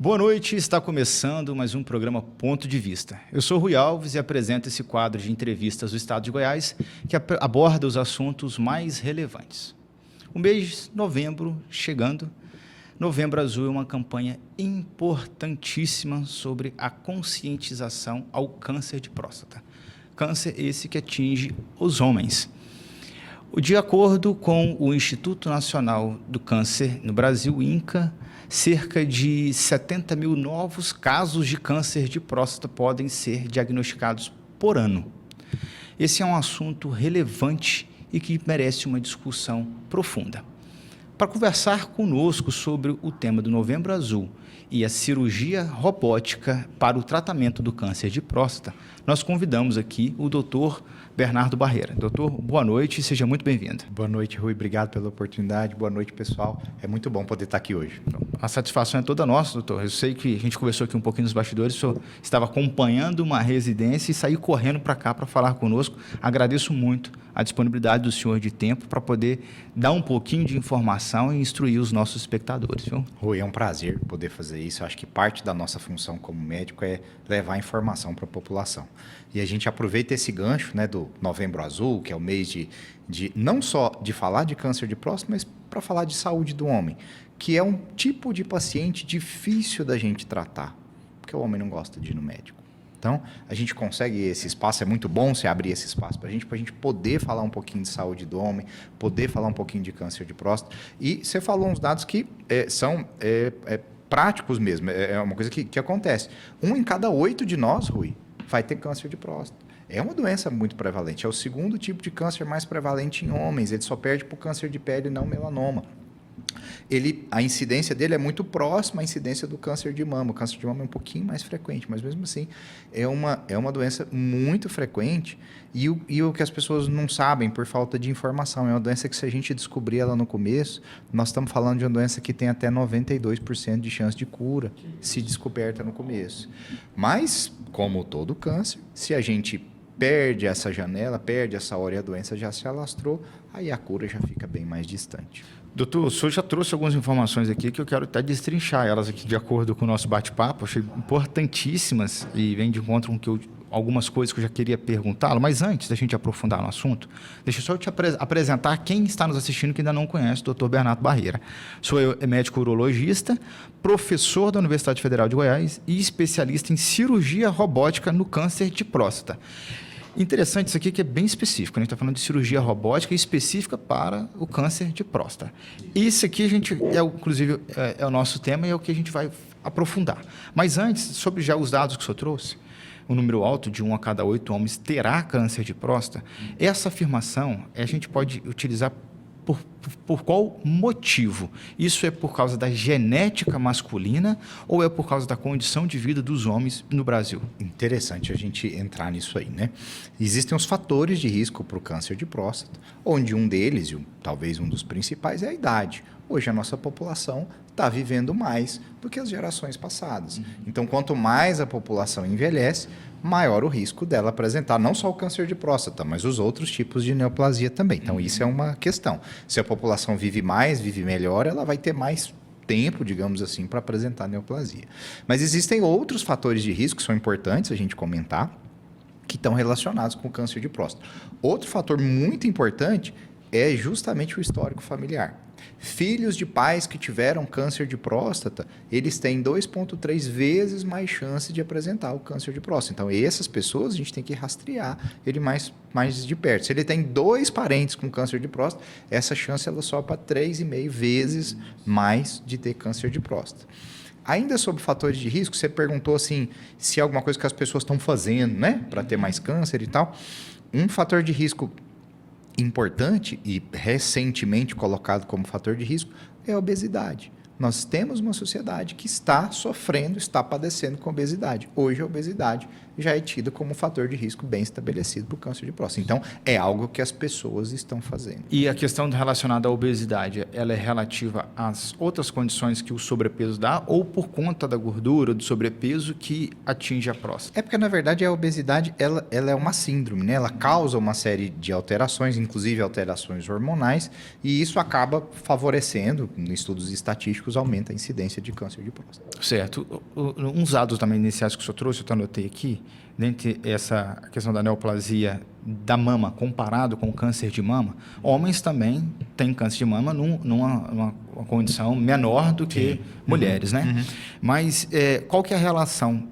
Boa noite, está começando mais um programa Ponto de Vista. Eu sou Rui Alves e apresento esse quadro de entrevistas do Estado de Goiás que aborda os assuntos mais relevantes. O mês de novembro chegando, Novembro Azul é uma campanha importantíssima sobre a conscientização ao câncer de próstata. Câncer esse que atinge os homens. De acordo com o Instituto Nacional do Câncer no Brasil, INCA, cerca de 70 mil novos casos de câncer de próstata podem ser diagnosticados por ano. Esse é um assunto relevante e que merece uma discussão profunda. Para conversar conosco sobre o tema do Novembro Azul e a cirurgia robótica para o tratamento do câncer de próstata, nós convidamos aqui o Dr. Bernardo Barreira. Doutor, boa noite e seja muito bem-vindo. Boa noite, Rui. Obrigado pela oportunidade. Boa noite, pessoal. É muito bom poder estar aqui hoje. A satisfação é toda nossa, doutor. Eu sei que a gente conversou aqui um pouquinho nos bastidores, o senhor estava acompanhando uma residência e saiu correndo para cá para falar conosco. Agradeço muito a disponibilidade do senhor de tempo para poder dar um pouquinho de informação e instruir os nossos espectadores, viu? Rui, é um prazer poder fazer isso. Eu acho que parte da nossa função como médico é levar informação para a população. E a gente aproveita esse gancho, né, do Novembro Azul, que é o mês de não só de falar de câncer de próstata, mas para falar de saúde do homem, que é um tipo de paciente difícil da gente tratar, porque o homem não gosta de ir no médico. Então, a gente consegue esse espaço, é muito bom você abrir esse espaço para a gente poder falar um pouquinho de saúde do homem, poder falar um pouquinho de câncer de próstata. E você falou uns dados que são práticos mesmo, é uma coisa que acontece. 1 em cada 8 de nós, Rui, vai ter câncer de próstata. É uma doença muito prevalente, é o segundo tipo de câncer mais prevalente em homens, ele só perde para o câncer de pele e não melanoma. A incidência dele é muito próxima à incidência do câncer de mama. O câncer de mama é um pouquinho mais frequente, mas mesmo assim é uma doença muito frequente e o que as pessoas não sabem por falta de informação. É uma doença que, se a gente descobrir ela no começo, nós estamos falando de uma doença que tem até 92% de chance de cura se descoberta no começo. Mas, como todo câncer, se a gente perde essa janela, perde essa hora e a doença já se alastrou, aí a cura já fica bem mais distante. Doutor, o senhor já trouxe algumas informações aqui que eu quero até destrinchar elas aqui de acordo com o nosso bate-papo. Achei importantíssimas e vem de encontro com algumas coisas que eu já queria perguntá-lo. Mas antes da gente aprofundar no assunto, deixa eu só te apresentar quem está nos assistindo que ainda não conhece o doutor Bernardo Barreira. Sou médico urologista, professor da Universidade Federal de Goiás e especialista em cirurgia robótica no câncer de próstata. Interessante isso aqui, que é bem específico, né? A gente está falando de cirurgia robótica específica para o câncer de próstata. Isso aqui, inclusive, é o nosso tema e é o que a gente vai aprofundar. Mas antes, sobre já os dados que o senhor trouxe, o número alto de 1 a cada 8 homens terá câncer de próstata, essa afirmação a gente pode utilizar por qual motivo? Isso é por causa da genética masculina ou é por causa da condição de vida dos homens no Brasil? Interessante a gente entrar nisso aí, né? Existem os fatores de risco para o câncer de próstata, onde um deles, talvez um dos principais, é a idade. Hoje a nossa população está vivendo mais do que as gerações passadas. Então, quanto mais a população envelhece, maior o risco dela apresentar não só o câncer de próstata, mas os outros tipos de neoplasia também. Então, isso é uma questão. Se a população vive mais, vive melhor, ela vai ter mais tempo, digamos assim, para apresentar neoplasia. Mas existem outros fatores de risco que são importantes a gente comentar, que estão relacionados com o câncer de próstata. Outro fator muito importante é justamente o histórico familiar. Filhos de pais que tiveram câncer de próstata, eles têm 2,3 vezes mais chance de apresentar o câncer de próstata. Então, essas pessoas a gente tem que rastrear ele mais de perto. Se ele tem 2 parentes com câncer de próstata, essa chance ela sobe para 3,5 vezes mais de ter câncer de próstata. Ainda sobre fatores de risco, você perguntou assim, se é alguma coisa que as pessoas estão fazendo, né, para ter mais câncer e tal. Um fator de risco importante e recentemente colocado como fator de risco é a obesidade. Nós temos uma sociedade que está sofrendo, está padecendo com obesidade. Hoje a obesidade já é tida como um fator de risco bem estabelecido para o câncer de próstata. Então, é algo que as pessoas estão fazendo. E a questão relacionada à obesidade, ela é relativa às outras condições que o sobrepeso dá ou por conta da gordura, do sobrepeso que atinge a próstata? É porque, na verdade, a obesidade ela é uma síndrome, né? Ela causa uma série de alterações, inclusive alterações hormonais, e isso acaba favorecendo, em estudos estatísticos, médicos, aumenta a incidência de câncer de próstata. Certo. Uns dados também iniciais que o senhor trouxe, eu anotei aqui, dentre essa questão da neoplasia da mama comparado com o câncer de mama, homens também têm câncer de mama numa condição menor do que mulheres, né? Mas qual que é a relação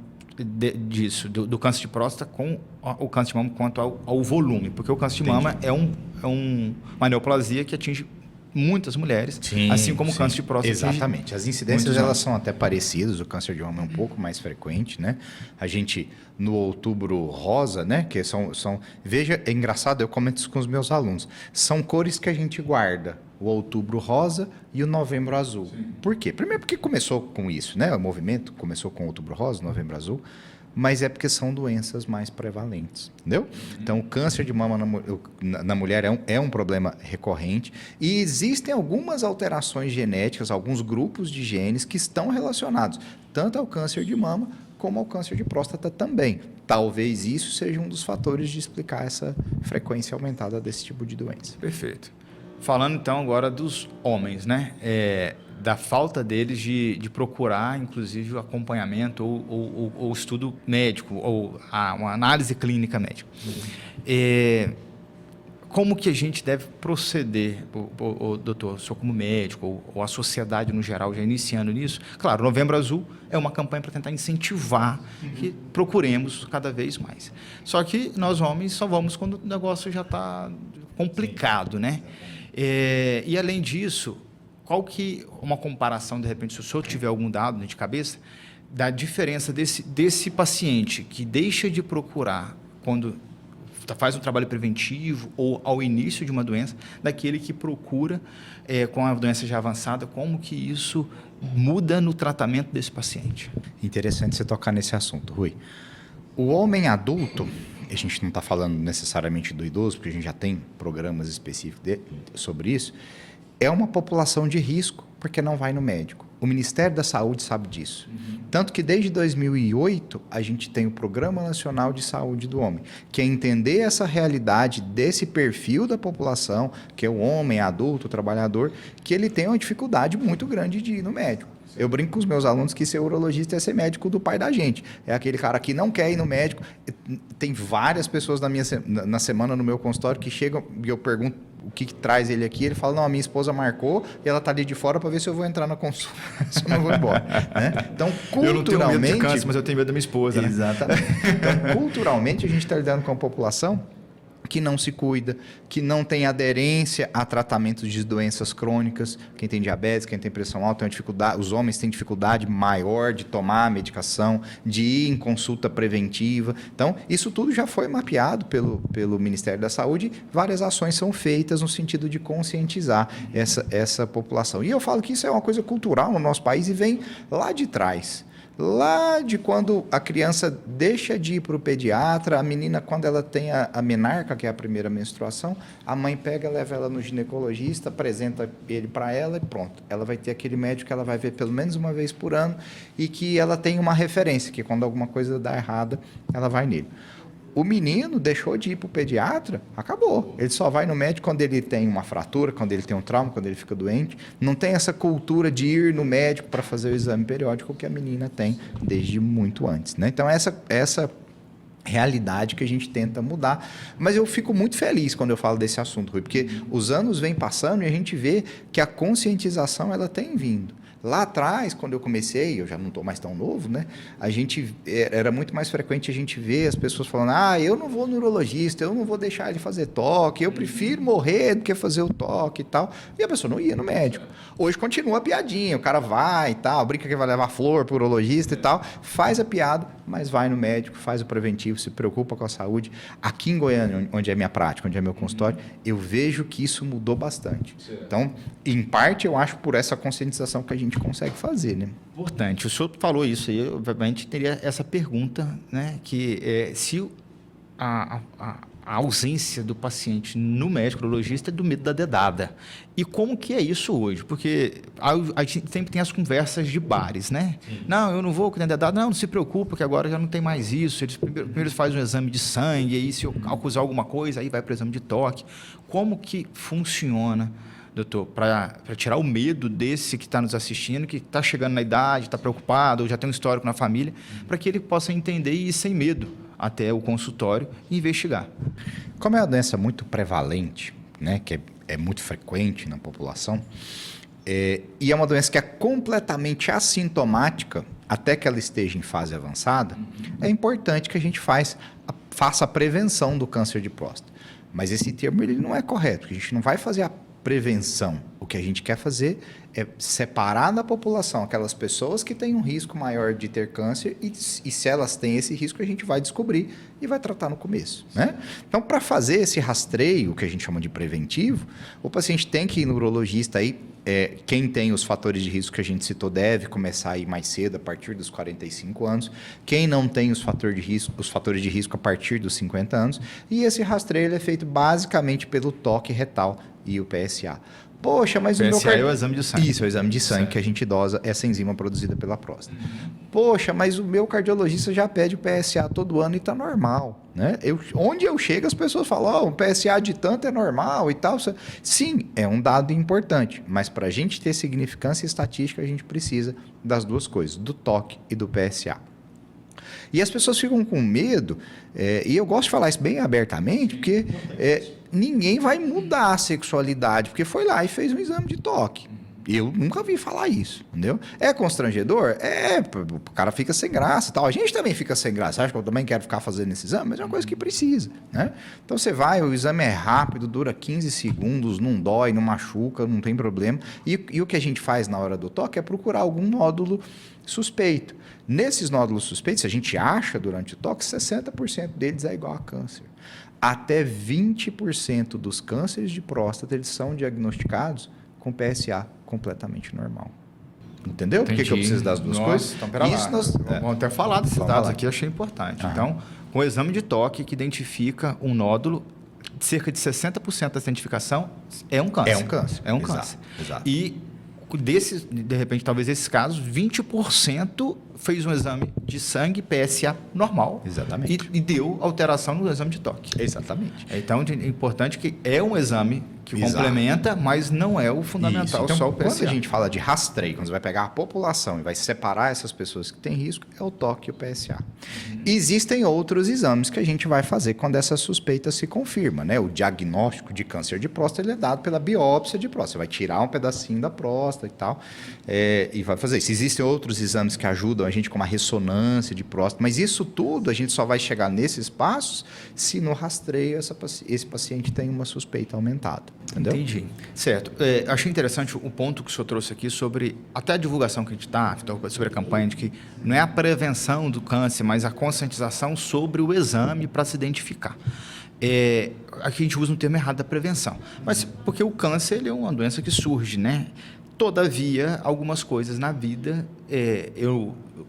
disso, do câncer de próstata com o câncer de mama quanto ao volume? Porque o câncer de mama é uma neoplasia que atinge muitas mulheres, assim como o câncer de próstata. Exatamente. As incidências elas são até parecidas, o câncer de mama é um pouco mais frequente, né? A gente, no outubro rosa, né? Que veja, é engraçado, eu comento isso com os meus alunos, são cores que a gente guarda, o outubro rosa e o novembro azul. Sim. Por quê? Primeiro porque começou com isso, né? O movimento começou com o outubro rosa, novembro azul, mas é porque são doenças mais prevalentes, entendeu? Então, o câncer de mama na mulher é um problema recorrente e existem algumas alterações genéticas, alguns grupos de genes que estão relacionados tanto ao câncer de mama como ao câncer de próstata também. Talvez isso seja um dos fatores de explicar essa frequência aumentada desse tipo de doença. Perfeito. Falando então agora dos homens, né? Da falta deles de procurar, inclusive, o acompanhamento ou estudo médico, ou uma análise clínica médica. Como que a gente deve proceder, doutor, o senhor como médico, ou a sociedade no geral já iniciando nisso? Claro, Novembro Azul é uma campanha para tentar incentivar que procuremos cada vez mais. Só que nós homens só vamos quando o negócio já está complicado, né? E além disso, qual que uma comparação, de repente, se o senhor tiver algum dado de cabeça, da diferença desse paciente que deixa de procurar quando faz um trabalho preventivo ou ao início de uma doença, daquele que procura com a doença já avançada, como que isso muda no tratamento desse paciente? Interessante você tocar nesse assunto, Rui. O homem adulto, a gente não está falando necessariamente do idoso, porque a gente já tem programas específicos sobre isso, é uma população de risco, porque não vai no médico. O Ministério da Saúde sabe disso. Tanto que desde 2008, a gente tem o Programa Nacional de Saúde do Homem, que é entender essa realidade desse perfil da população, que é o homem adulto, o trabalhador, que ele tem uma dificuldade muito grande de ir no médico. Eu brinco com os meus alunos que ser urologista é ser médico do pai da gente. É aquele cara que não quer ir no médico. Tem várias pessoas na semana no meu consultório que chegam e eu pergunto o que traz ele aqui. Ele fala, não, a minha esposa marcou e ela está ali de fora para ver se eu vou entrar na consulta, se eu não vou embora. Né? Então, culturalmente... Eu não tenho medo de câncer, mas eu tenho medo da minha esposa. Né? Exatamente. Então, culturalmente, a gente está lidando com a população que não se cuida, que não tem aderência a tratamentos de doenças crônicas. Quem tem diabetes, quem tem pressão alta, tem dificuldade, os homens têm dificuldade maior de tomar a medicação, de ir em consulta preventiva. Então, isso tudo já foi mapeado pelo Ministério da Saúde. Várias ações são feitas no sentido de conscientizar essa população. E eu falo que isso é uma coisa cultural no nosso país e vem lá de trás. Lá de quando a criança deixa de ir para o pediatra, a menina, quando ela tem a menarca, que é a primeira menstruação, a mãe pega, leva ela no ginecologista, apresenta ele para ela e pronto. Ela vai ter aquele médico que ela vai ver pelo menos uma vez por ano e que ela tem uma referência, que quando alguma coisa dá errada, ela vai nele. O menino deixou de ir para o pediatra, acabou. Ele só vai no médico quando ele tem uma fratura, quando ele tem um trauma, quando ele fica doente. Não tem essa cultura de ir no médico para fazer o exame periódico que a menina tem desde muito antes. Né? Então, essa realidade que a gente tenta mudar. Mas eu fico muito feliz quando eu falo desse assunto, Rui, porque os anos vêm passando e a gente vê que a conscientização ela tem vindo. Lá atrás, quando eu comecei, eu já não estou mais tão novo, né? Era muito mais frequente a gente ver as pessoas falando, eu não vou no urologista, eu não vou deixar ele fazer toque, eu prefiro morrer do que fazer o toque e tal. E a pessoa não ia no médico. Hoje continua a piadinha, o cara vai e tal, brinca que vai levar flor para o urologista e tal, faz a piada, mas vai no médico, faz o preventivo, se preocupa com a saúde. Aqui em Goiânia, onde é minha prática, onde é meu consultório, eu vejo que isso mudou bastante. Então, em parte, eu acho por essa conscientização que a gente consegue fazer, né? Importante. O senhor falou isso aí, obviamente teria essa pergunta, né? Que se a ausência do paciente no médico urologista é do medo da dedada. E como que é isso hoje? Porque a gente sempre tem as conversas de bares, né? Sim. Não, eu não vou com a dedada. Não se preocupa, que agora já não tem mais isso. Eles primeiro fazem um exame de sangue, aí se acusar alguma coisa, aí vai para o exame de toque. Como que funciona doutor, para tirar o medo desse que está nos assistindo, que está chegando na idade, está preocupado, ou já tem um histórico na família, para que ele possa entender e ir sem medo até o consultório e investigar? Como é uma doença muito prevalente, né, que é muito frequente na população, e é uma doença que é completamente assintomática até que ela esteja em fase avançada, é importante que a gente faça a prevenção do câncer de próstata. Mas esse termo ele não é correto, porque a gente não vai fazer a prevenção. O que a gente quer fazer é separar da população aquelas pessoas que têm um risco maior de ter câncer e se elas têm esse risco, a gente vai descobrir e vai tratar no começo, né? Então, para fazer esse rastreio, que a gente chama de preventivo, o paciente tem que ir no urologista aí. Quem tem os fatores de risco que a gente citou deve começar a ir mais cedo, a partir dos 45 anos. Quem não tem os fatores de risco a partir dos 50 anos. E esse rastreio ele é feito basicamente pelo toque retal e o PSA. Poxa, mas o PSA é o exame de sangue. Isso, é o exame de sangue que a gente dosa essa enzima produzida pela próstata. Poxa, mas o meu cardiologista já pede o PSA todo ano e está normal, né? Onde eu chego, as pessoas falam, o PSA de tanto é normal e tal. Sim, é um dado importante, mas para a gente ter significância estatística, a gente precisa das duas coisas, do toque e do PSA. E as pessoas ficam com medo, e eu gosto de falar isso bem abertamente, porque ninguém vai mudar a sexualidade, porque foi lá e fez um exame de toque. Eu nunca vi falar isso, entendeu? É constrangedor? O cara fica sem graça e tal. A gente também fica sem graça. Acho que eu também quero ficar fazendo esse exame, mas é uma coisa que precisa, né? Então você vai, o exame é rápido, dura 15 segundos, não dói, não machuca, não tem problema. E o que a gente faz na hora do toque é procurar algum nódulo suspeito. Nesses nódulos suspeitos, a gente acha durante o toque, 60% deles é igual a câncer. Até 20% dos cânceres de próstata eles são diagnosticados com PSA completamente normal. Entendeu? Por que eu preciso das duas coisas? Então, pera lá. Vamos até falar desses dados aqui, achei importante. Então, com o exame de toque que identifica um nódulo, cerca de 60% da identificação é um câncer. É um câncer. É um câncer. Exato. E de repente, talvez esses casos, 20% fez um exame de sangue PSA normal. Exatamente. E deu alteração no exame de toque. Exatamente. Então, é importante que é um exame que complementa, mas não é o fundamental, então, só o PSA. Quando a gente fala de rastreio, quando você vai pegar a população e vai separar essas pessoas que têm risco, é o toque e o PSA. Existem outros exames que a gente vai fazer quando essa suspeita se confirma, né? O diagnóstico de câncer de próstata ele é dado pela biópsia de próstata. Você vai tirar um pedacinho da próstata e tal, e vai fazer isso. Existem outros exames que ajudam a gente, como a ressonância de próstata, mas isso tudo a gente só vai chegar nesses passos se no rastreio esse paciente tem uma suspeita aumentada. Entendeu? Entendi. Certo. Achei interessante o ponto que o senhor trouxe aqui sobre até a divulgação que a gente está, sobre a campanha de que não é a prevenção do câncer, mas a conscientização sobre o exame para se identificar. Aqui a gente usa um termo errado da prevenção, mas porque o câncer ele é uma doença que surge, né? Todavia, algumas coisas na vida,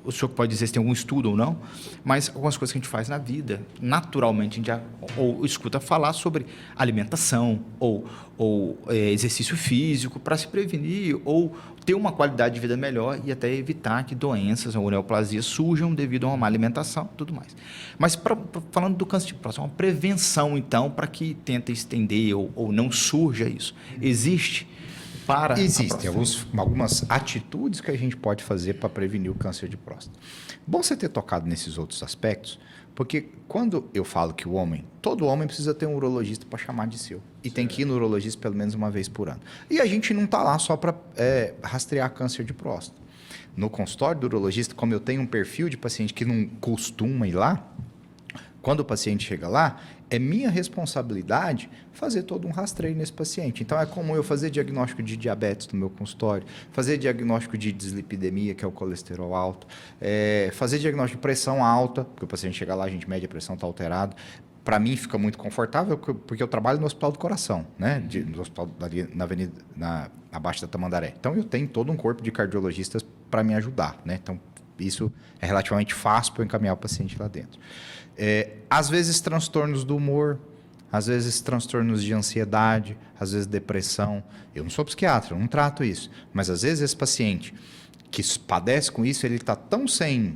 o senhor pode dizer se tem algum estudo ou não, mas algumas coisas que a gente faz na vida, naturalmente, a gente já ou escuta falar sobre alimentação ou exercício físico para se prevenir ou ter uma qualidade de vida melhor e até evitar que doenças ou neoplasias surjam devido a uma má alimentação e tudo mais. Mas falando do câncer de próstata, uma prevenção, então, para que tente estender ou não surja isso. Existe? Existem algumas atitudes que a gente pode fazer para prevenir o câncer de próstata. Bom você ter tocado nesses outros aspectos, porque quando eu falo que todo homem precisa ter um urologista para chamar de seu. E tem que ir no urologista pelo menos uma vez por ano. E a gente não está lá só para rastrear câncer de próstata. No consultório do urologista, como eu tenho um perfil de paciente que não costuma ir lá, quando o paciente chega lá, é minha responsabilidade fazer todo um rastreio nesse paciente. Então, é comum eu fazer diagnóstico de diabetes no meu consultório, fazer diagnóstico de dislipidemia, que é o colesterol alto, fazer diagnóstico de pressão alta, porque o paciente chega lá, a gente mede a pressão, está alterado. Para mim, fica muito confortável, porque eu trabalho no Hospital do Coração, né? No hospital na Avenida, abaixo da Tamandaré. Então, eu tenho todo um corpo de cardiologistas para me ajudar, né? Então, isso é relativamente fácil para eu encaminhar o paciente lá dentro. Às vezes transtornos do humor, às vezes transtornos de ansiedade, às vezes depressão. Eu não sou psiquiatra, eu não trato isso. Mas às vezes esse paciente que padece com isso, ele está tão sem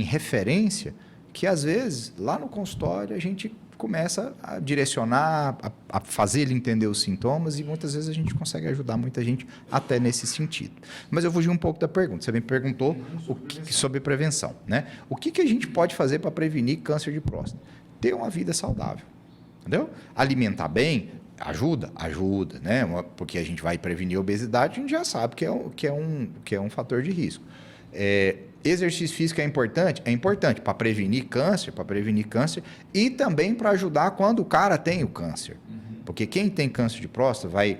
referência que às vezes lá no consultório a gente começa a direcionar, a fazer ele entender os sintomas e muitas vezes a gente consegue ajudar muita gente até nesse sentido. Mas eu fugi um pouco da pergunta. Você me perguntou sobre prevenção, né? O que a gente pode fazer para prevenir câncer de próstata? Ter uma vida saudável, entendeu? Alimentar bem ajuda, né? Porque a gente vai prevenir a obesidade, a gente já sabe que é um fator de risco. Exercício físico é importante para prevenir câncer e também para ajudar quando o cara tem o câncer. Porque quem tem câncer de próstata vai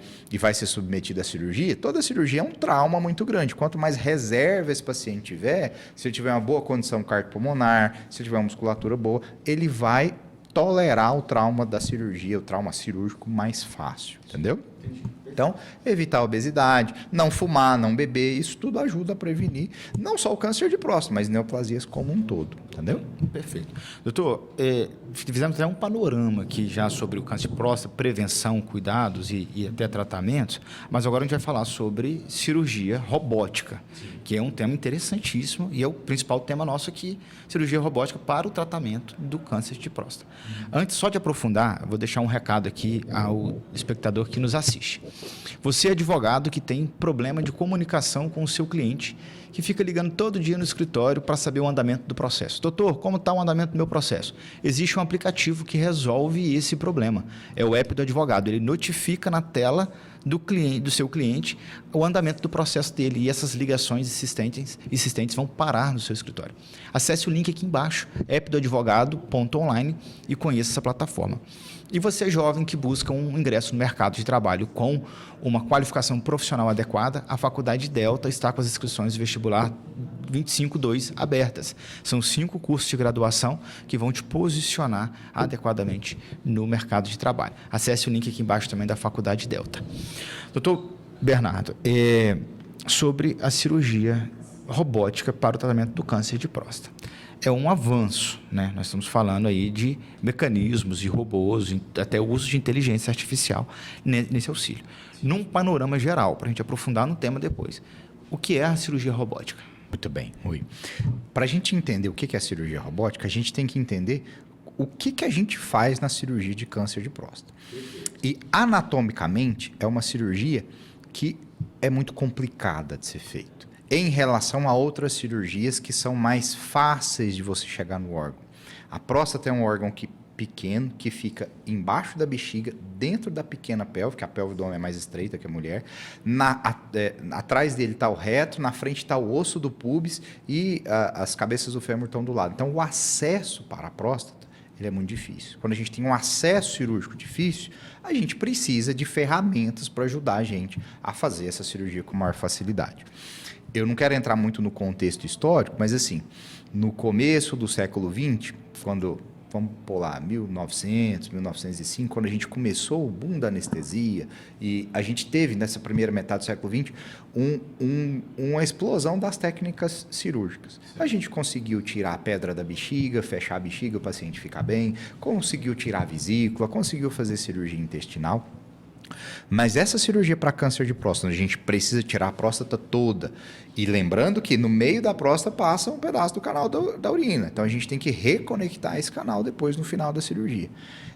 ser submetido à cirurgia, toda cirurgia é um trauma muito grande. Quanto mais reserva esse paciente tiver, se ele tiver uma boa condição cardiopulmonar, se ele tiver uma musculatura boa, ele vai tolerar o trauma da cirurgia, o trauma cirúrgico mais fácil, entendeu? Então, evitar a obesidade, não fumar, não beber, isso tudo ajuda a prevenir não só o câncer de próstata, mas neoplasias como um todo, entendeu? Perfeito. Doutor, fizemos até um panorama aqui já sobre o câncer de próstata, prevenção, cuidados e até tratamentos, mas agora a gente vai falar sobre cirurgia robótica, que é um tema interessantíssimo e é o principal tema nosso aqui, cirurgia robótica para o tratamento do câncer de próstata. Antes, só de aprofundar, eu vou deixar um recado aqui ao espectador que nos assiste. Você é advogado que tem problema de comunicação com o seu cliente, que fica ligando todo dia no escritório para saber o andamento do processo. Doutor, como está o andamento do meu processo? Existe um aplicativo que resolve esse problema. É o app do advogado. Ele notifica na tela do seu cliente o andamento do processo dele e essas ligações insistentes vão parar no seu escritório. Acesse o link aqui embaixo, appdoadvogado.online e conheça essa plataforma. E você, jovem, que busca um ingresso no mercado de trabalho com uma qualificação profissional adequada, a Faculdade Delta está com as inscrições de vestibular 25/2 abertas. São 5 cursos de graduação que vão te posicionar adequadamente no mercado de trabalho. Acesse o link aqui embaixo também da Faculdade Delta. Doutor Bernardo, sobre a cirurgia robótica para o tratamento do câncer de próstata. É um avanço, né? Nós estamos falando aí de mecanismos, de robôs, até o uso de inteligência artificial nesse auxílio. Num panorama geral, para a gente aprofundar no tema depois, o que é a cirurgia robótica? Muito bem, Rui. Para a gente entender o que é a cirurgia robótica, a gente tem que entender o que a gente faz na cirurgia de câncer de próstata. E anatomicamente é uma cirurgia que é muito complicada de ser feita em relação a outras cirurgias que são mais fáceis de você chegar no órgão. A próstata é um órgão pequeno, que fica embaixo da bexiga, dentro da pequena pelve, que a pelve do homem é mais estreita que a mulher. Atrás dele está o reto, na frente está o osso do púbis e as cabeças do fêmur estão do lado. Então, o acesso para a próstata ele é muito difícil. Quando a gente tem um acesso cirúrgico difícil, a gente precisa de ferramentas para ajudar a gente a fazer essa cirurgia com maior facilidade. Eu não quero entrar muito no contexto histórico, mas assim, no começo do século XX, quando, vamos pôr lá, 1900, 1905, quando a gente começou o boom da anestesia, e a gente teve, nessa primeira metade do século XX, uma explosão das técnicas cirúrgicas. A gente conseguiu tirar a pedra da bexiga, fechar a bexiga, o paciente ficar bem, conseguiu tirar a vesícula, conseguiu fazer cirurgia intestinal. Mas essa cirurgia para câncer de próstata, a gente precisa tirar a próstata toda. E lembrando que no meio da próstata passa um pedaço do canal da urina. Então a gente tem que reconectar esse canal depois no final da cirurgia.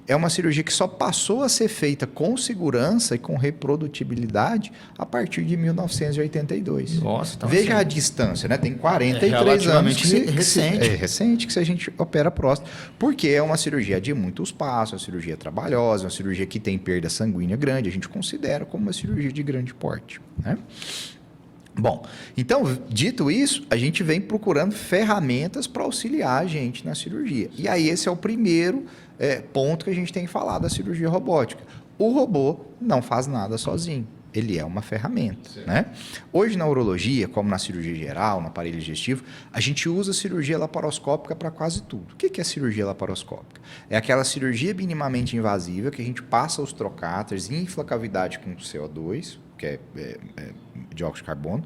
É uma cirurgia que só passou a ser feita com segurança e com reprodutibilidade a partir de 1982. Nossa, então veja a distância, né? Tem 43 anos. Recente. É recente que a gente opera a próstata. Porque é uma cirurgia de muitos passos, uma cirurgia trabalhosa, uma cirurgia que tem perda sanguínea grande. A gente considera como uma cirurgia de grande porte, né? Bom, então, dito isso, a gente vem procurando ferramentas para auxiliar a gente na cirurgia. E aí esse é o primeiro ponto que a gente tem que falar da cirurgia robótica. O robô não faz nada sozinho. Ele é uma ferramenta, né? Hoje na urologia, como na cirurgia geral, no aparelho digestivo, a gente usa cirurgia laparoscópica para quase tudo. O que é cirurgia laparoscópica? É aquela cirurgia minimamente invasiva que a gente passa os trocáteres, infla a cavidade com CO2, que é dióxido de carbono,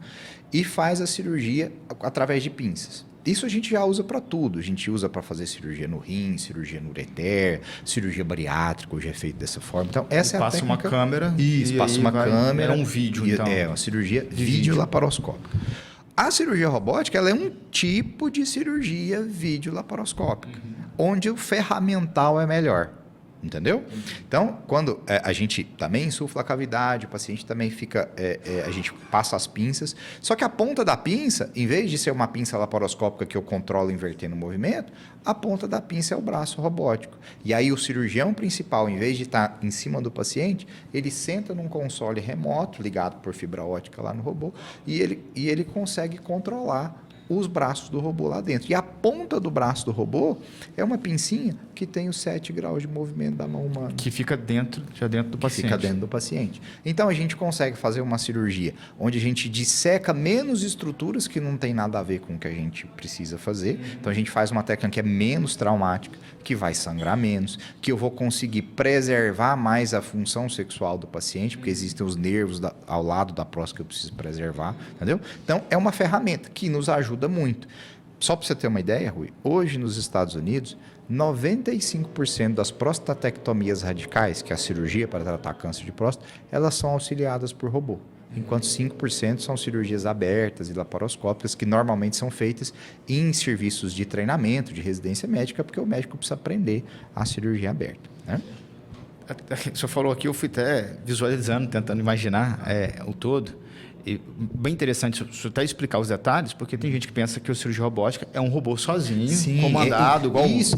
e faz a cirurgia através de pinças. Isso a gente já usa para tudo. A gente usa para fazer cirurgia no rim, cirurgia no ureter, cirurgia bariátrica, hoje é feito dessa forma. Então, essa é a técnica. Passa uma câmera. Isso, passa uma câmera. É um vídeo, então. É uma cirurgia vídeo laparoscópica. A cirurgia robótica ela é um tipo de cirurgia vídeo laparoscópica, onde o ferramental é melhor. entendeu? Então, quando a gente também insufla a cavidade, o paciente também fica, a gente passa as pinças, só que a ponta da pinça, em vez de ser uma pinça laparoscópica que eu controlo invertendo o movimento, a ponta da pinça é o braço robótico. E aí o cirurgião principal, em vez de estar em cima do paciente, ele senta num console remoto, ligado por fibra ótica lá no robô, e ele consegue controlar os braços do robô lá dentro. E a ponta do braço do robô é uma pincinha que tem os 7 graus de movimento da mão humana. Que fica dentro do paciente. Fica dentro do paciente. Então, a gente consegue fazer uma cirurgia onde a gente disseca menos estruturas que não tem nada a ver com o que a gente precisa fazer. Então, a gente faz uma técnica que é menos traumática, que vai sangrar menos, que eu vou conseguir preservar mais a função sexual do paciente, porque existem os nervos ao lado da próstata que eu preciso preservar, entendeu? Então, é uma ferramenta que nos ajuda muito. Só para você ter uma ideia, Rui, hoje nos Estados Unidos, 95% das prostatectomias radicais, que é a cirurgia para tratar câncer de próstata, elas são auxiliadas por robô. Enquanto 5% são cirurgias abertas e laparoscópicas, que normalmente são feitas em serviços de treinamento, de residência médica, porque o médico precisa aprender a cirurgia aberta, né? O senhor falou aqui, eu fui até visualizando, tentando imaginar o todo. E bem interessante o senhor até explicar os detalhes, porque tem gente que pensa que o cirurgia robótica é um robô sozinho, sim, comandado, igual isso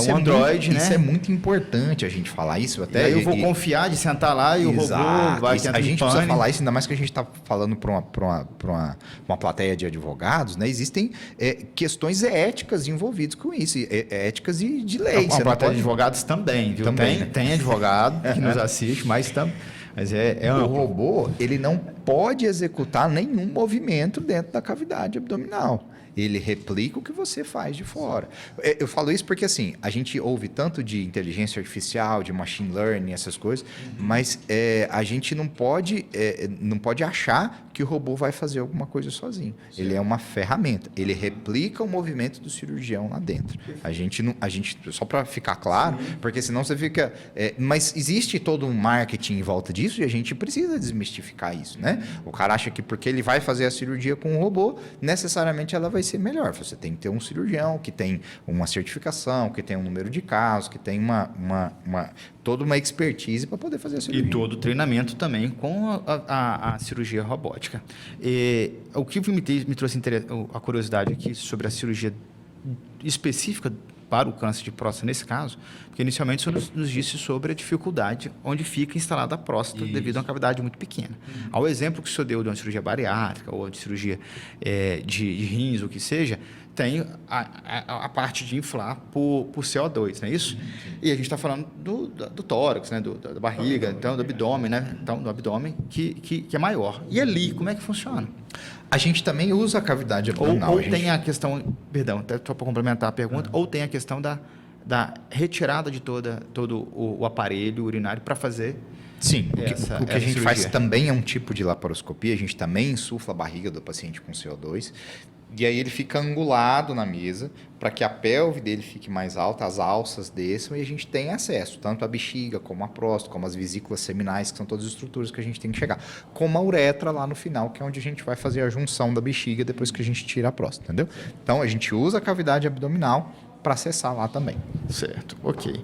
um Android, né? Isso é muito importante a gente falar isso. Até e aí eu vou confiar de sentar lá e exato, o robô vai a gente precisa falar isso, ainda mais que a gente está falando para uma plateia de advogados, né? Existem questões éticas envolvidas com isso, éticas e de lei. Uma plateia de advogados também, viu? Também, tem advogado que nos assiste, mas o robô, ele não pode executar nenhum movimento dentro da cavidade abdominal. Ele replica o que você faz de fora. Eu falo isso porque, assim, a gente ouve tanto de inteligência artificial, de machine learning, essas coisas, mas a gente não pode achar que o robô vai fazer alguma coisa sozinho. Sim. Ele é uma ferramenta. Ele replica o movimento do cirurgião lá dentro. A gente só para ficar claro, sim, porque senão você fica... mas existe todo um marketing em volta disso e a gente precisa desmistificar isso, né? O cara acha que porque ele vai fazer a cirurgia com o robô, necessariamente ela vai ser melhor. Você tem que ter um cirurgião que tem uma certificação, que tem um número de casos, que tem toda uma expertise para poder fazer a cirurgia. E todo o treinamento também com a cirurgia robótica. O que me trouxe a curiosidade aqui sobre a cirurgia específica para o câncer de próstata nesse caso, porque inicialmente o senhor nos disse sobre a dificuldade onde fica instalada a próstata devido a uma cavidade muito pequena. Ao exemplo que o senhor deu de uma cirurgia bariátrica ou de cirurgia de rins, o que seja, tem a parte de inflar por CO2, não é isso? E a gente está falando do tórax, né? Da barriga, então, do abdômen, né? Então, do abdômen, que é maior. E ali, como é que funciona? A gente também usa a cavidade abdominal. Ou tem a questão, perdão, até só para complementar a pergunta, ou tem a questão da retirada de todo o aparelho urinário para fazer... Sim, o que a gente cirurgia faz também é um tipo de laparoscopia, a gente também insufla a barriga do paciente com CO2, e aí ele fica angulado na mesa para que a pelve dele fique mais alta, as alças desçam e a gente tem acesso, tanto à bexiga, como à próstata, como às vesículas seminais, que são todas as estruturas que a gente tem que chegar, como a uretra lá no final, que é onde a gente vai fazer a junção da bexiga depois que a gente tira a próstata, entendeu? Então, a gente usa a cavidade abdominal para acessar lá também. Certo, ok.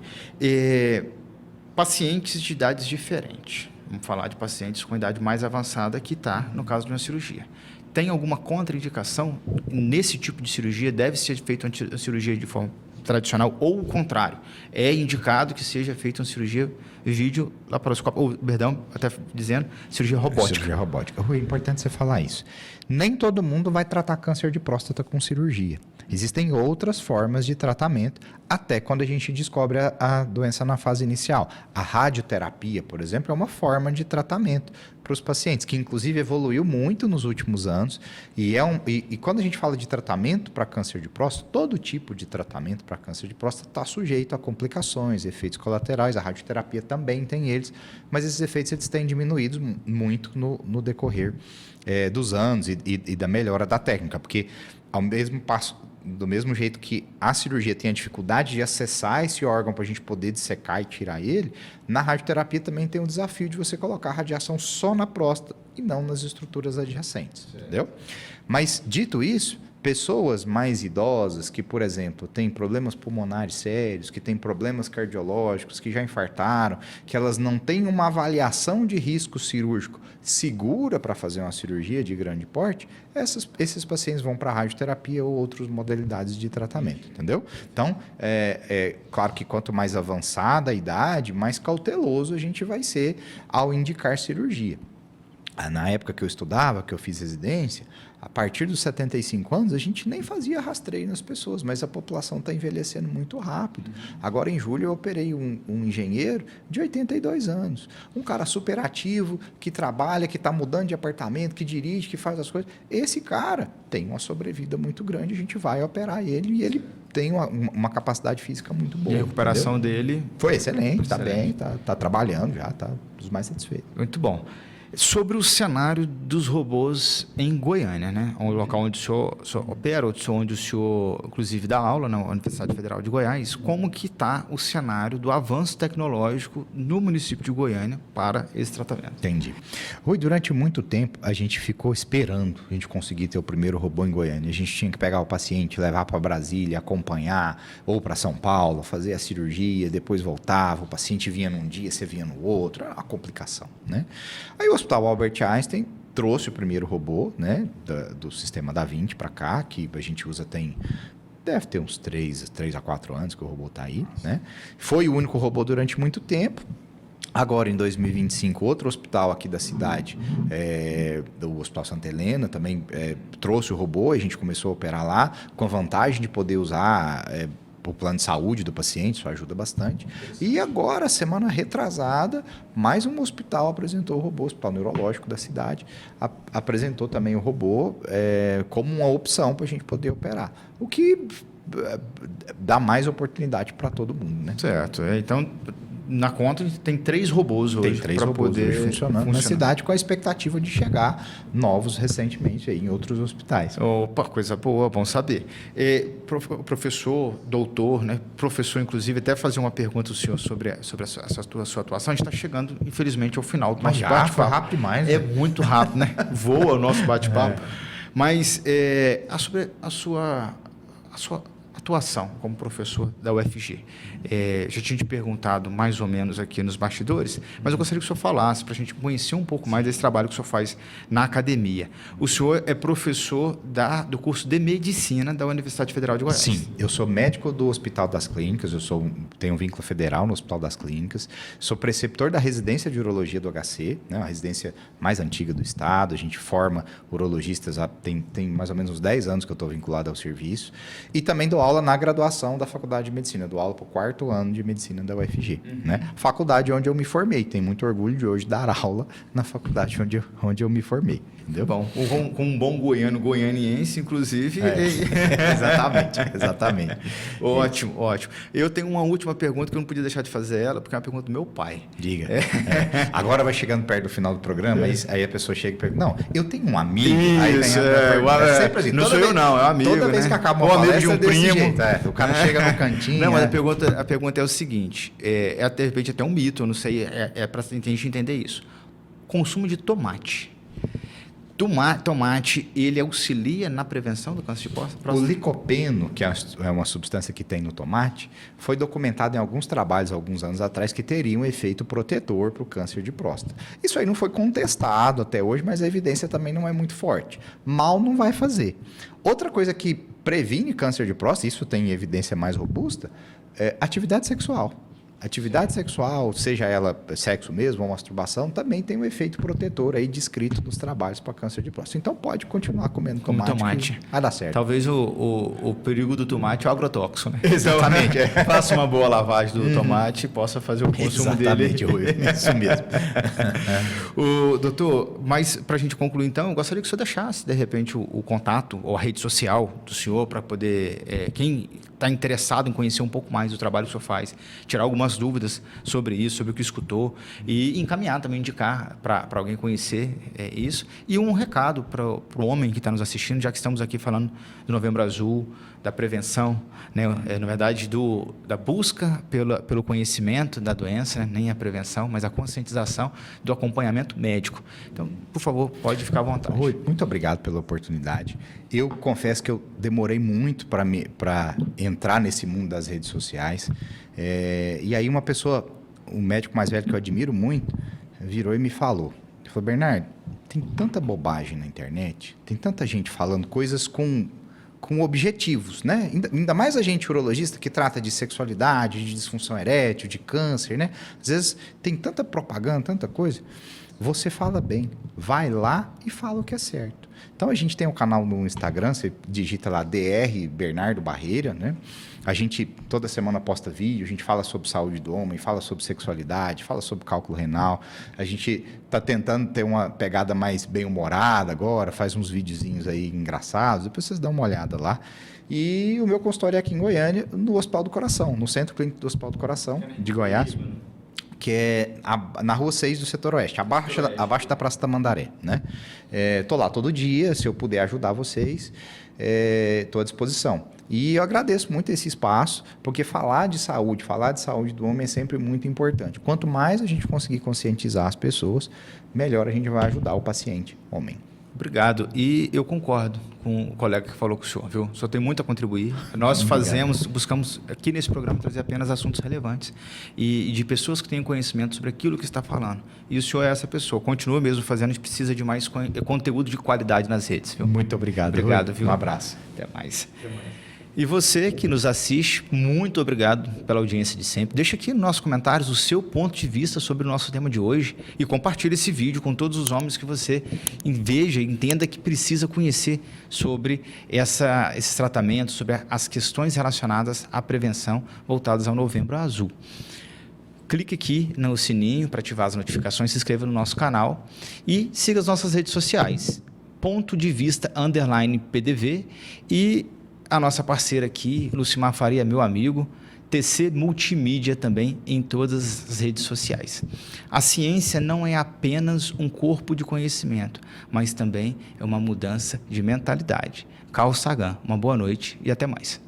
Pacientes de idades diferentes. Vamos falar de pacientes com idade mais avançada que está no caso de uma cirurgia. Tem alguma contraindicação nesse tipo de cirurgia? Deve ser feita uma cirurgia de forma tradicional ou o contrário? É indicado que seja feita uma cirurgia vídeo laparoscópica, ou, perdão, até dizendo, cirurgia robótica. Cirurgia robótica. É importante você falar isso. Nem todo mundo vai tratar câncer de próstata com cirurgia. Existem outras formas de tratamento, até quando a gente descobre a doença na fase inicial. A radioterapia, por exemplo, é uma forma de tratamento para os pacientes, que inclusive evoluiu muito nos últimos anos. E quando a gente fala de tratamento para câncer de próstata, todo tipo de tratamento para câncer de próstata está sujeito a complicações, efeitos colaterais. A radioterapia também tem eles, mas esses efeitos eles têm diminuído muito no decorrer dos anos e da melhora da técnica, porque do mesmo jeito que a cirurgia tem a dificuldade de acessar esse órgão para a gente poder dissecar e tirar ele, na radioterapia também tem o desafio de você colocar a radiação só na próstata e não nas estruturas adjacentes, entendeu? Mas, dito isso, pessoas mais idosas que, por exemplo, têm problemas pulmonares sérios, que têm problemas cardiológicos, que já infartaram, que elas não têm uma avaliação de risco cirúrgico segura para fazer uma cirurgia de grande porte, esses pacientes vão para a radioterapia ou outras modalidades de tratamento, entendeu? Então, claro que quanto mais avançada a idade, mais cauteloso a gente vai ser ao indicar cirurgia. Na época que eu estudava, que eu fiz residência, a partir dos 75 anos, a gente nem fazia rastreio nas pessoas, mas a população está envelhecendo muito rápido. Agora, em julho, eu operei um engenheiro de 82 anos. Um cara super ativo, que trabalha, que está mudando de apartamento, que dirige, que faz as coisas. Esse cara tem uma sobrevida muito grande, a gente vai operar ele e ele tem uma capacidade física muito boa. E a recuperação dele... Foi excelente, está bem, está trabalhando já, está dos mais satisfeitos. Muito bom. Sobre o cenário dos robôs em Goiânia, né? O local onde o senhor opera, onde o senhor, inclusive, dá aula na Universidade Federal de Goiás, como que está o cenário do avanço tecnológico no município de Goiânia para esse tratamento? Entendi. Rui, durante muito tempo, a gente ficou esperando a gente conseguir ter o primeiro robô em Goiânia. A gente tinha que pegar o paciente, levar para Brasília, acompanhar, ou para São Paulo, fazer a cirurgia, depois voltava, o paciente vinha num dia, você vinha no outro, era uma complicação, né? Aí o Hospital Albert Einstein trouxe o primeiro robô, né, do sistema Da Vinci para cá, que a gente usa deve ter uns 3 a 4 anos que o robô está aí, né? Foi o único robô durante muito tempo. Agora, em 2025, outro hospital aqui da cidade, do Hospital Santa Helena, também trouxe o robô, a gente começou a operar lá, com a vantagem de poder usar o plano de saúde do paciente, isso ajuda bastante. E agora, semana retrasada, mais um hospital apresentou o robô, o Hospital Neurológico da cidade, apresentou também o robô como uma opção para a gente poder operar. O que dá mais oportunidade para todo mundo, né? Certo. Então, na conta, a gente tem 3 robôs hoje. Tem 3 robôs poder hoje funcionando na cidade, com a expectativa de chegar novos recentemente aí em outros hospitais. Opa, coisa boa, bom saber. Professor, doutor, né? Professor, inclusive, até fazer uma pergunta ao senhor sobre a sua atuação. A gente está chegando, infelizmente, ao final do nosso bate-papo. Foi rápido demais. É muito rápido, né? Voa o nosso bate-papo. Mas sobre a sua atuação como professor da UFG. Já tinha te perguntado mais ou menos aqui nos bastidores, mas eu gostaria que o senhor falasse para a gente conhecer um pouco mais desse trabalho que o senhor faz na academia. O senhor é professor do curso de Medicina da Universidade Federal de Goiás. Sim, eu sou médico do Hospital das Clínicas, tenho um vínculo federal no Hospital das Clínicas, sou preceptor da residência de urologia do HC, né, a residência mais antiga do estado, a gente forma urologistas, tem mais ou menos uns 10 anos que eu estou vinculado ao serviço, e também dou aula na graduação da Faculdade de Medicina, dou aula para o 4º ano de Medicina da UFG, né? Faculdade onde eu me formei, tenho muito orgulho de hoje dar aula na faculdade onde eu me formei. Entendeu? Bom, com um bom goianiense, inclusive. Exatamente. Ótimo. Eu tenho uma última pergunta que eu não podia deixar de fazer ela, porque é uma pergunta do meu pai. Diga. Agora vai chegando perto do final do programa, aí a pessoa chega e pergunta, não, eu tenho um amigo. Isso, aí sempre assim, não sou eu não, é um amigo. Toda vez que acaba uma palestra, amigo de um primo. Jeito, o cara chega no cantinho. Não, mas a pergunta é o seguinte, de repente até um mito, eu não sei, para a gente entender isso. Consumo de tomate. Tomate, ele auxilia na prevenção do câncer de próstata? O licopeno, que é uma substância que tem no tomate, foi documentado em alguns trabalhos, alguns anos atrás, que teria um efeito protetor para o câncer de próstata. Isso aí não foi contestado até hoje, mas a evidência também não é muito forte. Mal não vai fazer. Outra coisa que previne câncer de próstata, isso tem evidência mais robusta, é atividade sexual. Atividade sexual, seja ela sexo mesmo ou masturbação, também tem um efeito protetor aí descrito nos trabalhos para câncer de próstata. Então pode continuar comendo tomate. Vai dar certo. Talvez o perigo do tomate é o agrotóxico, né? Exatamente. Faça uma boa lavagem do tomate e possa fazer o consumo dele. Exatamente, Rui. Isso mesmo. Doutor, mas para a gente concluir então, eu gostaria que o senhor deixasse, de repente, o contato ou a rede social do senhor para poder... quem está interessado em conhecer um pouco mais do trabalho que o senhor faz, tirar algumas dúvidas sobre isso, sobre o que escutou, e encaminhar também, indicar para alguém conhecer isso. E um recado para o homem que está nos assistindo, já que estamos aqui falando do Novembro Azul, da prevenção, né? Na verdade, da busca pelo conhecimento da doença, né? Nem a prevenção, mas a conscientização do acompanhamento médico. Então, por favor, pode ficar à vontade. Rui, muito obrigado pela oportunidade. Eu confesso que eu demorei muito para entrar nesse mundo das redes sociais. E aí uma pessoa, um médico mais velho que eu admiro muito, virou e me falou. Ele falou, Bernardo, tem tanta bobagem na internet, tem tanta gente falando coisas com objetivos, né? Ainda mais a gente urologista que trata de sexualidade, de disfunção erétil, de câncer, né? Às vezes tem tanta propaganda, tanta coisa. Você fala bem, vai lá e fala o que é certo. Então a gente tem um canal no Instagram, você digita lá DR Bernardo Barreira, né? A gente toda semana posta vídeo, a gente fala sobre saúde do homem, fala sobre sexualidade, fala sobre cálculo renal. A gente está tentando ter uma pegada mais bem-humorada agora, faz uns videozinhos aí engraçados, depois vocês dão uma olhada lá. E o meu consultório é aqui em Goiânia, no Hospital do Coração, no Centro Clínico do Hospital do Coração de Goiás, que é na Rua 6 do Setor Oeste, abaixo da Praça Tamandaré, né? Estou lá todo dia, se eu puder ajudar vocês, estou à disposição. E eu agradeço muito esse espaço, porque falar de saúde do homem é sempre muito importante. Quanto mais a gente conseguir conscientizar as pessoas, melhor a gente vai ajudar o paciente, homem. Obrigado. E eu concordo com o colega que falou com o senhor, viu? O senhor tem muito a contribuir. Nós buscamos aqui nesse programa trazer apenas assuntos relevantes e de pessoas que tenham conhecimento sobre aquilo que está falando. E o senhor é essa pessoa. Continua mesmo fazendo, a gente precisa de mais conteúdo de qualidade nas redes, viu? Muito obrigado. Obrigado, viu? Um abraço. Até mais. E você que nos assiste, muito obrigado pela audiência de sempre. Deixa aqui nos nossos comentários o seu ponto de vista sobre o nosso tema de hoje e compartilhe esse vídeo com todos os homens que você veja e entenda que precisa conhecer sobre esses tratamentos, sobre as questões relacionadas à prevenção voltadas ao Novembro Azul. Clique aqui no sininho para ativar as notificações, se inscreva no nosso canal e siga as nossas redes sociais, ponto de vista _PDV e a nossa parceira aqui, Lucimar Faria, meu amigo, TC Multimídia também em todas as redes sociais. A ciência não é apenas um corpo de conhecimento, mas também é uma mudança de mentalidade. Carl Sagan, uma boa noite e até mais.